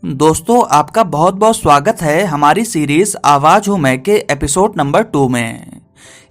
दोस्तों आपका बहुत बहुत स्वागत है हमारी सीरीज आवाज हूं मैं के एपिसोड नंबर 2 में।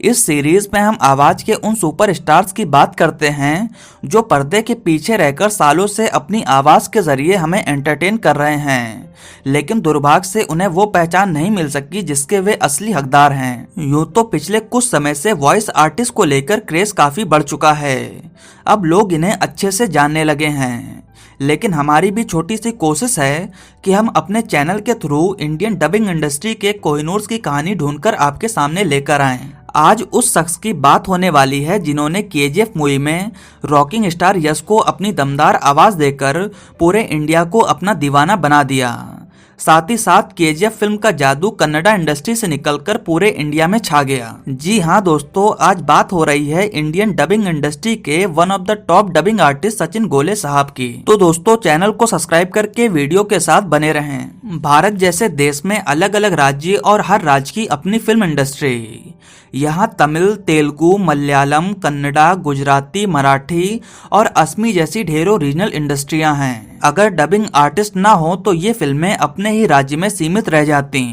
इस सीरीज में हम आवाज के उन सुपरस्टार्स की बात करते हैं जो पर्दे के पीछे रहकर सालों से अपनी आवाज के जरिए हमें एंटरटेन कर रहे हैं, लेकिन दुर्भाग्य से उन्हें वो पहचान नहीं मिल सकी जिसके वे असली हकदार हैं। यूं तो पिछले कुछ समय से वॉइस आर्टिस्ट को लेकर क्रेज काफी बढ़ चुका है। अब लोग इन्हें अच्छे से जानने लगे हैं, लेकिन हमारी भी छोटी सी कोशिश है कि हम अपने चैनल के थ्रू इंडियन डबिंग इंडस्ट्री के कोहिनूर की कहानी ढूंढकर आपके सामने लेकर आए। आज उस शख्स की बात होने वाली है जिन्होंने केजीएफ मूवी में रॉकिंग स्टार यश को अपनी दमदार आवाज देकर पूरे इंडिया को अपना दीवाना बना दिया। साथ ही साथ केजीएफ फिल्म का जादू कन्नड़ा इंडस्ट्री से निकलकर पूरे इंडिया में छा गया। जी हाँ दोस्तों, आज बात हो रही है इंडियन डबिंग इंडस्ट्री के one of the top dubbing artist Sachin गोले साहब की। तो दोस्तों चैनल को सब्सक्राइब करके वीडियो के साथ बने रहें। भारत जैसे देश में अलग अलग राज्य और हर राज्य की अपनी फिल्म इंडस्ट्री। यहाँ तमिल, तेलुगु, मलयालम, कन्नड़ा, गुजराती, मराठी और असमी जैसी ढेरों रीजनल इंडस्ट्रियां हैं। अगर डबिंग आर्टिस्ट ना हो तो ये फिल्में अपने ही राज्य में सीमित रह जाती,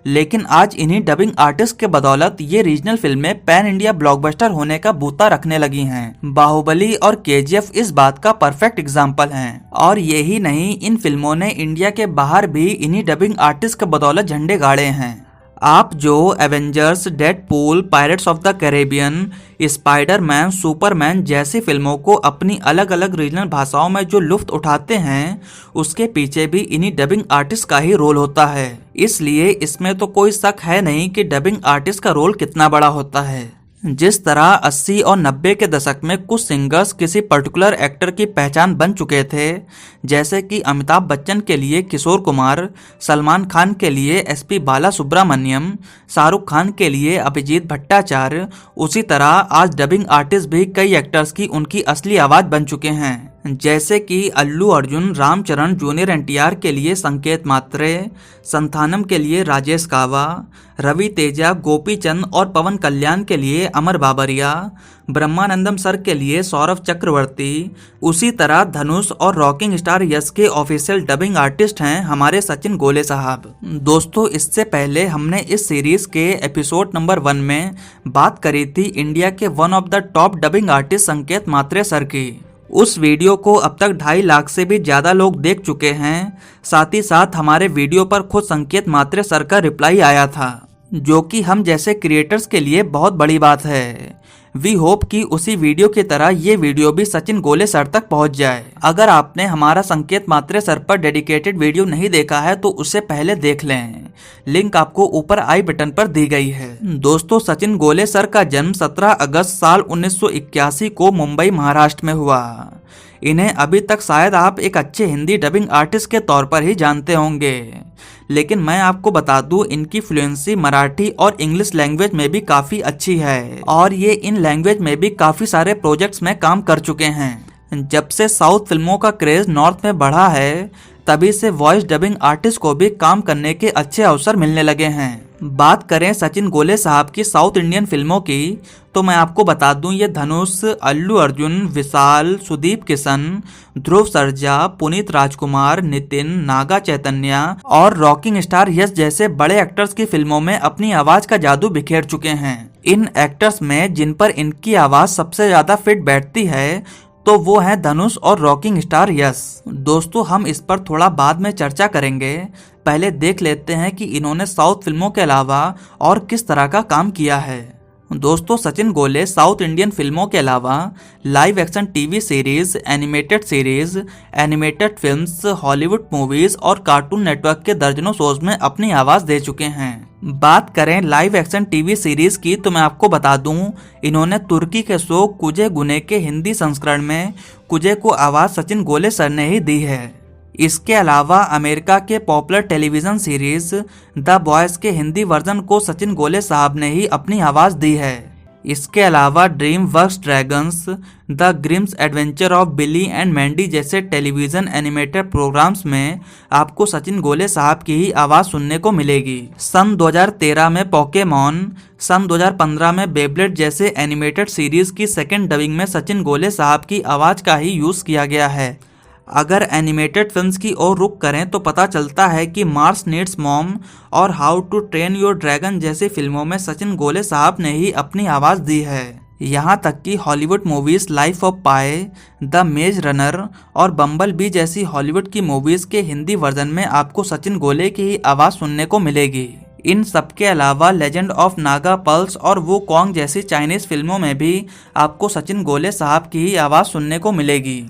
लेकिन आज इन्हीं डबिंग आर्टिस्ट के बदौलत ये रीजनल फिल्में पैन इंडिया ब्लॉकबस्टर होने का बूता रखने लगी हैं। बाहुबली और केजीएफ इस बात का परफेक्ट एग्जाम्पल हैं। और यही नहीं, इन फिल्मों ने इंडिया के बाहर भी इन्हीं डबिंग आर्टिस्ट के बदौलत झंडे गाड़े हैं। आप जो Avengers, Deadpool, pirates of the Caribbean, Spiderman, Superman जैसी फिल्मों को अपनी अलग अलग रीजनल भाषाओं में जो लुत्फ उठाते हैं, उसके पीछे भी इन्हीं डबिंग आर्टिस्ट का ही रोल होता है। इसलिए इसमें तो कोई शक है नहीं कि डबिंग आर्टिस्ट का रोल कितना बड़ा होता है। जिस तरह 80 और 90 के दशक में कुछ सिंगर्स किसी पर्टिकुलर एक्टर की पहचान बन चुके थे, जैसे कि अमिताभ बच्चन के लिए किशोर कुमार, सलमान खान के लिए एसपी बालासुब्रमण्यम, शाहरुख खान के लिए अभिजीत भट्टाचार्य, उसी तरह आज डबिंग आर्टिस्ट भी कई एक्टर्स की उनकी असली आवाज बन चुके हैं। जैसे कि अल्लू अर्जुन, रामचरण, जूनियर एनटीआर के लिए संकेत मात्रे, संथानम के लिए राजेश कावा, रवि तेजा, गोपी चंद और पवन कल्याण के लिए अमर बाबरिया, ब्रह्मानंदम सर के लिए सौरभ चक्रवर्ती, उसी तरह धनुष और रॉकिंग स्टार यश के ऑफिशियल डबिंग आर्टिस्ट हैं हमारे सचिन गोले साहब। दोस्तों इससे पहले हमने इस सीरीज के एपिसोड नंबर 1 में बात करी थी इंडिया के one of the top dubbing artist संकेत मात्रे सर की। उस वीडियो को अब तक 2.5 लाख से भी ज्यादा लोग देख चुके हैं। साथ ही साथ हमारे वीडियो पर खुद संकेत मात्रे सर का रिप्लाई आया था, जो कि हम जैसे क्रिएटर्स के लिए बहुत बड़ी बात है। वी होप कि उसी वीडियो की तरह ये वीडियो भी सचिन गोले सर तक पहुंच जाए। अगर आपने हमारा संकेत मात्रे सर पर डेडिकेटेड वीडियो नहीं देखा है तो उसे पहले देख लें, लिंक आपको ऊपर आई बटन पर दी गई है। दोस्तों सचिन गोले सर का जन्म 17 अगस्त साल 1981 को मुंबई महाराष्ट्र में हुआ। इन्हें अभी तक शायद आप एक अच्छे हिंदी डबिंग आर्टिस्ट के तौर पर ही जानते होंगे, लेकिन मैं आपको बता दूं इनकी फ्लुएंसी मराठी और इंग्लिश लैंग्वेज में भी काफी अच्छी है और ये इन लैंग्वेज में भी काफी सारे प्रोजेक्ट्स में काम कर चुके हैं। जब से साउथ फिल्मों का क्रेज नॉर्थ में बढ़ा है, तभी से वॉइस डबिंग आर्टिस्ट को भी काम करने के अच्छे अवसर मिलने लगे हैं। बात करें सचिन गोले साहब की साउथ इंडियन फिल्मों की, तो मैं आपको बता दूं ये धनुष, अल्लू अर्जुन, विशाल, सुदीप किशन, ध्रुव सर्जा, पुनीत राजकुमार, नितिन, नागा चैतन्य और रॉकिंग स्टार यश जैसे बड़े एक्टर्स की फिल्मों में अपनी आवाज का जादू बिखेर चुके हैं। इन एक्टर्स में जिन पर इनकी आवाज सबसे ज्यादा फिट बैठती है तो वो है धनुष और रॉकिंग स्टार यश। दोस्तों हम इस पर थोड़ा बाद में चर्चा करेंगे, पहले देख लेते हैं कि इन्होंने साउथ फिल्मों के अलावा और किस तरह का काम किया है। दोस्तों सचिन गोले साउथ इंडियन फिल्मों के अलावा live action TV series, animated films, Hollywood movies और कार्टून नेटवर्क के दर्जनों शोज में अपनी आवाज दे चुके हैं। बात करें लाइव एक्शन टीवी सीरीज की, तो मैं आपको बता दूं इन्होंने तुर्की के शो कुजे गुने के हिंदी संस्करण में कुजे को आवाज सचिन गोले सर ने ही दी है। इसके अलावा अमेरिका के popular television series the boys के हिंदी वर्जन को सचिन गोले साहब ने ही अपनी आवाज दी है। इसके अलावा DreamWorks Dragons, the Grim's adventure of Billy and Mandy जैसे टेलीविजन एनिमेटेड प्रोग्राम्स में आपको सचिन गोले साहब की ही आवाज सुनने को मिलेगी। सन 2013 में पोकेमॉन, सन 2015 में बेब्लेड जैसे एनिमेटेड सीरीज की सेकंड डबिंग में सचिन गोले साहब की आवाज का ही यूज किया गया है। अगर एनिमेटेड फिल्म्स की ओर रुख करें तो पता चलता है कि मार्स नीड्स मॉम और how to train your dragon जैसी फिल्मों में सचिन गोले साहब ने ही अपनी आवाज़ दी है। यहाँ तक कि Hollywood movies life of pi, the मेज रनर और बम्बल बी जैसी हॉलीवुड की मूवीज़ के हिंदी वर्जन में आपको सचिन गोले की ही आवाज़ सुनने को मिलेगी। इन सब के अलावा लेजेंड ऑफ नागा पल्स और वो कॉन्ग जैसी चाइनीज़ फिल्मों में भी आपको सचिन गोले साहब की ही आवाज़ सुनने को मिलेगी।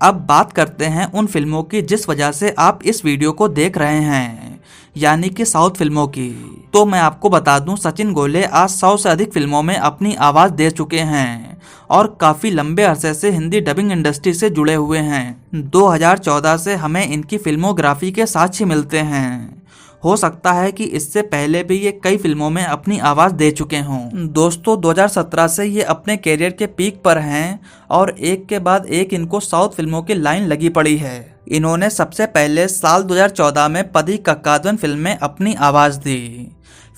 अब बात करते हैं उन फिल्मों की जिस वजह से आप इस वीडियो को देख रहे हैं, यानी कि साउथ फिल्मों की। तो मैं आपको बता दूं, सचिन गोले आज 100 से अधिक फिल्मों में अपनी आवाज़ दे चुके हैं और काफ़ी लंबे अरसे से हिंदी डबिंग इंडस्ट्री से जुड़े हुए हैं। 2014 से हमें इनकी फिल्मोग्राफी के साक्ष्य मिलते हैं। हो सकता है कि इससे पहले भी ये कई फिल्मों में अपनी आवाज़ दे चुके हों। दोस्तों 2017 से ये अपने कैरियर के पीक पर हैं और एक के बाद एक इनको साउथ फिल्मों की लाइन लगी पड़ी है। इन्होंने सबसे पहले साल 2014 में पदी कक्काद्वन फिल्म में अपनी आवाज़ दी।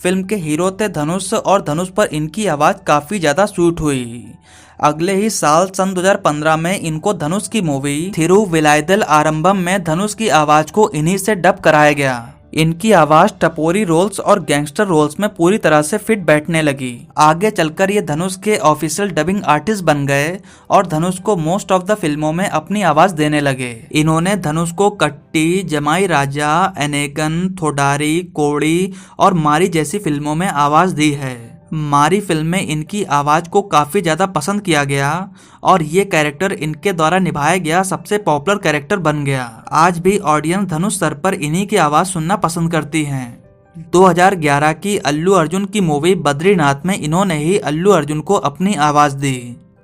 फिल्म के हीरो थे धनुष और धनुष पर इनकी आवाज़ काफ़ी ज़्यादा सूट हुई। अगले ही साल सन 2015 में इनको धनुष की मूवी थिरुविलायदल आरंभम में धनुष की आवाज़ को इन्हीं से डब कराया गया। इनकी आवाज टपोरी रोल्स और गैंगस्टर रोल्स में पूरी तरह से फिट बैठने लगी। आगे चलकर ये धनुष के ऑफिशियल डबिंग आर्टिस्ट बन गए और धनुष को मोस्ट ऑफ द फिल्मों में अपनी आवाज देने लगे। इन्होंने धनुष को कट्टी, जमाई राजा, एनेगन, थोडारी, कोड़ी और मारी जैसी फिल्मों में आवाज दी है। मारी फिल्म में इनकी आवाज को काफी ज्यादा पसंद किया गया और ये कैरेक्टर इनके द्वारा निभाया गया सबसे पॉपुलर कैरेक्टर बन गया। आज भी ऑडियंस धनुष सर पर इन्हीं की आवाज सुनना पसंद करती है। 2011 की अल्लू अर्जुन की मूवी बद्रीनाथ में इन्होंने ही अल्लू अर्जुन को अपनी आवाज दी।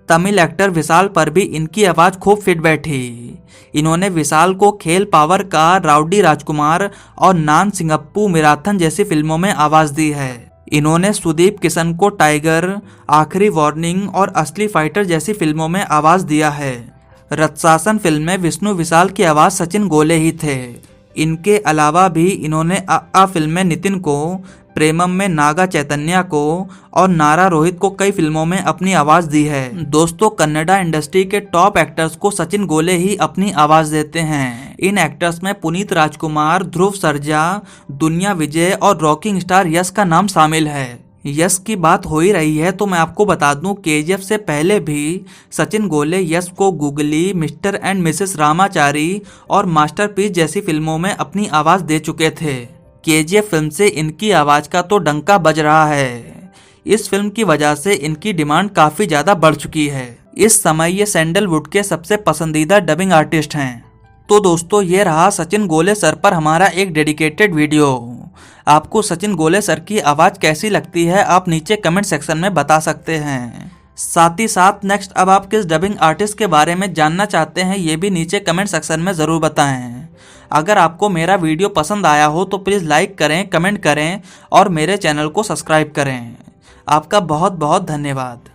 तमिल एक्टर विशाल पर भी इनकी आवाज खूब फिट बैठी। इन्होंने विशाल को खेल पावर का राउडी राजकुमार और नान सिंगप्पू मिराथन जैसी फिल्मों में आवाज दी है। इन्होंने सुदीप किशन को टाइगर, आखिरी वार्निंग और असली फाइटर जैसी फिल्मों में आवाज दिया है। रत्सासन फिल्म में विष्णु विशाल की आवाज सचिन गोले ही थे। इनके अलावा भी इन्होंने आ फिल्म में नितिन को, प्रेमम में नागा चैतन्या को और नारा रोहित को कई फिल्मों में अपनी आवाज दी है। दोस्तों कन्नड़ा इंडस्ट्री के टॉप एक्टर्स को सचिन गोले ही अपनी आवाज देते हैं। इन एक्टर्स में पुनीत राजकुमार, ध्रुव सरजा, दुनिया विजय और रॉकिंग स्टार यश का नाम शामिल है। यश की बात हो ही रही है तो मैं आपको बता दूं, केजीएफ से पहले भी सचिन गोले यश को googly, mister and Mrs Ramachari और मास्टरपीस जैसी फिल्मों में अपनी आवाज दे चुके थे। केजीएफ फिल्म से इनकी आवाज का तो डंका बज रहा है। इस फिल्म की वजह से इनकी डिमांड काफी ज्यादा बढ़ चुकी है। इस समय ये सैंडलवुड के सबसे पसंदीदा डबिंग आर्टिस्ट हैं। तो दोस्तों ये रहा सचिन गोले सर पर हमारा एक डेडिकेटेड वीडियो। आपको सचिन गोले सर की आवाज कैसी लगती है आप नीचे कमेंट सेक्शन में बता सकते हैं। साथ ही साथ नेक्स्ट अब आप किस डबिंग आर्टिस्ट के बारे में जानना चाहते हैं ये भी नीचे कमेंट सेक्शन में ज़रूर बताएं। अगर आपको मेरा वीडियो पसंद आया हो तो प्लीज़ लाइक करें, कमेंट करें और मेरे चैनल को सब्सक्राइब करें। आपका बहुत बहुत धन्यवाद।